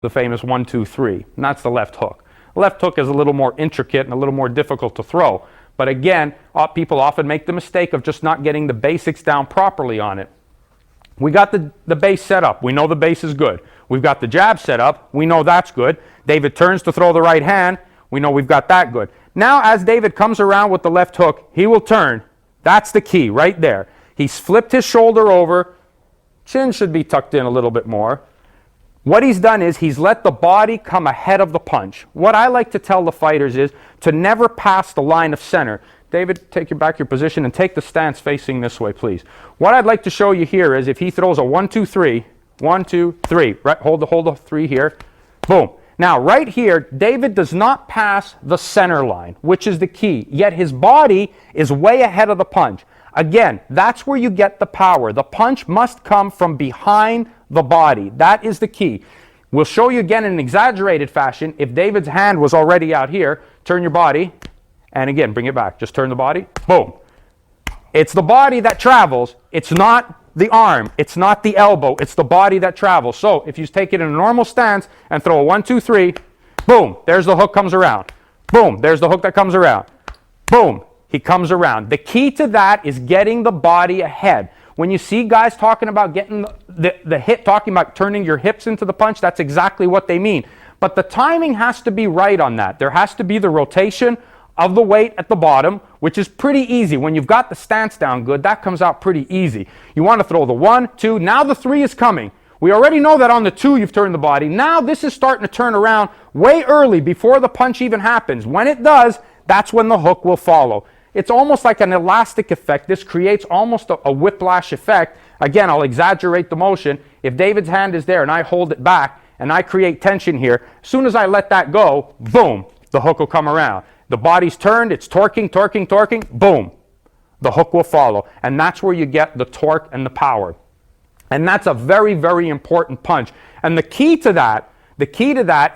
the famous 1, 2, 3, and that's the left hook. The left hook is a little more intricate and a little more difficult to throw. But again, people often make the mistake of just not getting the basics down properly on it. We got the base set up. We know the base is good. We've got the jab set up. We know that's good. David turns to throw the right hand. We know we've got that good. Now, as David comes around with the left hook, he will turn. That's the key right there. He's flipped his shoulder over. Chin should be tucked in a little bit more. What he's done is he's let the body come ahead of the punch. What I like to tell the fighters is to never pass the line of center. David, take your position and take the stance facing this way, please. What I'd like to show you here is if he throws a 1, 2, 3, 1, 2, 3, right? Hold the 3 here. Boom. Now, right here, David does not pass the center line, which is the key, yet his body is way ahead of the punch. Again, that's where you get the power. The punch must come from behind the body. That is the key. We'll show you again in an exaggerated fashion. If David's hand was already out here, turn your body, and again, bring it back. Just turn the body. Boom. It's the body that travels. It's not the arm. It's not the elbow. It's the body that travels. So if you take it in a normal stance and throw a 1, 2, 3, boom, there's the hook comes around. Boom, there's the hook that comes around. Boom, he comes around. The key to that is getting the body ahead. When you see guys talking about getting the hip, talking about turning your hips into the punch, that's exactly what they mean. But the timing has to be right on that. There has to be the rotation of the weight at the bottom, which is pretty easy. When you've got the stance down good, that comes out pretty easy. You want to throw the 1, 2, now the 3 is coming. We already know that on the 2 you've turned the body. Now this is starting to turn around way early before the punch even happens. When it does, that's when the hook will follow. It's almost like an elastic effect. This creates almost a whiplash effect. Again, I'll exaggerate the motion. If David's hand is there and I hold it back and I create tension here, as soon as I let that go, boom, the hook will come around. The body's turned, it's torquing, boom, the hook will follow. And that's where you get the torque and the power. And that's a very, very important punch. And the key to that,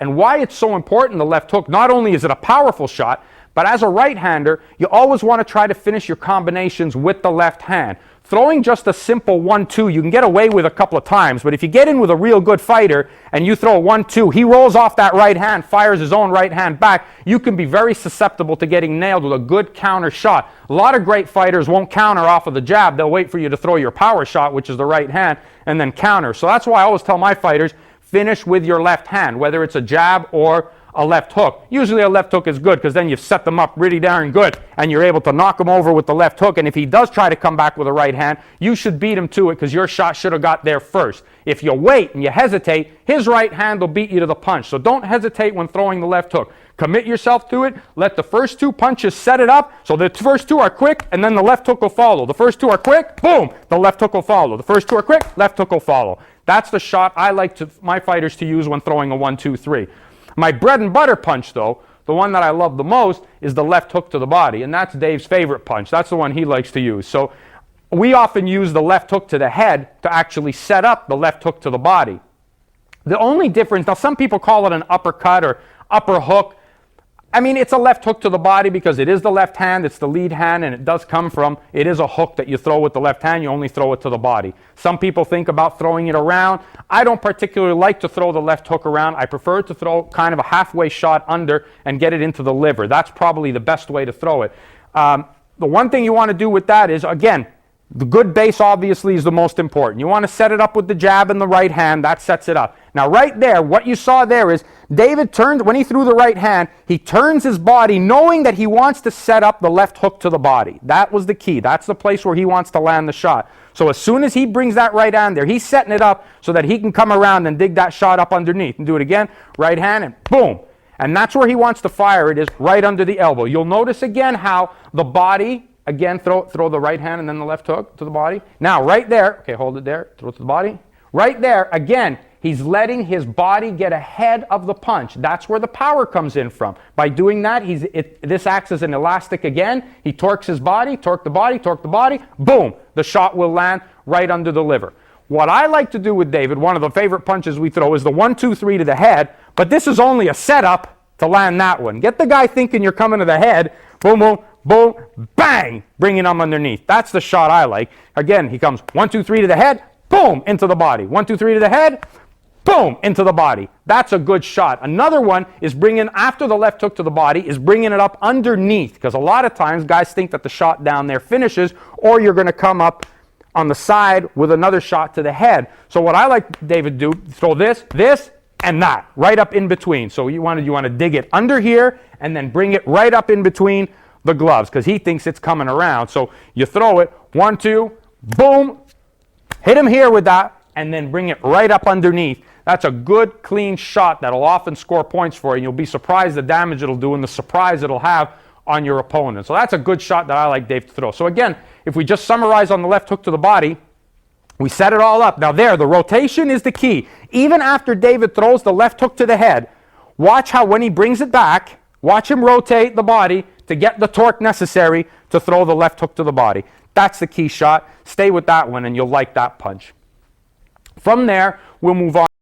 and why it's so important, the left hook, not only is it a powerful shot, but as a right-hander, you always want to try to finish your combinations with the left hand. Throwing just a simple 1, 2, you can get away with a couple of times, but if you get in with a real good fighter and you throw a 1, 2, he rolls off that right hand, fires his own right hand back, you can be very susceptible to getting nailed with a good counter shot. A lot of great fighters won't counter off of the jab. They'll wait for you to throw your power shot, which is the right hand, and then counter. So that's why I always tell my fighters, finish with your left hand, whether it's a jab or a left hook. Usually a left hook is good because then you've set them up really darn good and you're able to knock him over with the left hook. And if he does try to come back with a right hand, you should beat him to it because your shot should have got there first. If you wait and you hesitate, his right hand will beat you to the punch. So don't hesitate when throwing the left hook. Commit yourself to it. Let the first 2 punches set it up so the first 2 are quick and then the left hook will follow. The first 2 are quick, boom, the left hook will follow. The first 2 are quick, left hook will follow. That's the shot I like my fighters to use when throwing a 1, 2, 3. My bread and butter punch, though, the one that I love the most, is the left hook to the body, and that's Dave's favorite punch. That's the one he likes to use. So we often use the left hook to the head to actually set up the left hook to the body. The only difference, now some people call it an uppercut or upper hook. I mean, it's a left hook to the body because it is the left hand, it's the lead hand, and it does come from, it is a hook that you throw with the left hand, you only throw it to the body. Some people think about throwing it around. I don't particularly like to throw the left hook around. I prefer to throw kind of a halfway shot under and get it into the liver. That's probably the best way to throw it. The one thing you want to do with that is, again, the good base obviously is the most important. You want to set it up with the jab and the right hand. That sets it up. Now right there, what you saw there is David turned, when he threw the right hand, he turns his body knowing that he wants to set up the left hook to the body. That was the key. That's the place where he wants to land the shot. So as soon as he brings that right hand there, he's setting it up so that he can come around and dig that shot up underneath. And do it again, right hand and boom. And that's where he wants to fire it, is right under the elbow. You'll notice again how the body, again, throw the right hand and then the left hook to the body. Now, right there, okay, hold it there, throw it to the body. Right there, again, he's letting his body get ahead of the punch. That's where the power comes in from. By doing that, this acts as an elastic again. He torques his body, torque the body, boom, the shot will land right under the liver. What I like to do with David, one of the favorite punches we throw, is the 1, 2, 3 to the head, but this is only a setup to land that one. Get the guy thinking you're coming to the head, boom, boom, boom, bang, bringing him underneath. That's the shot I like. Again, he comes 1, 2, 3 to the head, boom, into the body. 1, 2, 3 to the head, boom, into the body. That's a good shot. Another one is bringing, after the left hook to the body, is bringing it up underneath, because a lot of times guys think that the shot down there finishes, or you're going to come up on the side with another shot to the head. So what I like David do, throw this, and that, right up in between. So you want to dig it under here, and then bring it right up in between the gloves, because he thinks it's coming around. So you throw it, 1, 2, boom, hit him here with that, and then bring it right up underneath. That's a good, clean shot that'll often score points for you. You'll be surprised the damage it'll do and the surprise it'll have on your opponent. So that's a good shot that I like Dave to throw. So again, if we just summarize on the left hook to the body, we set it all up. Now there, the rotation is the key. Even after David throws the left hook to the head, watch how when he brings it back, watch him rotate the body to get the torque necessary to throw the left hook to the body. That's the key shot. Stay with that one and you'll like that punch. From there, we'll move on.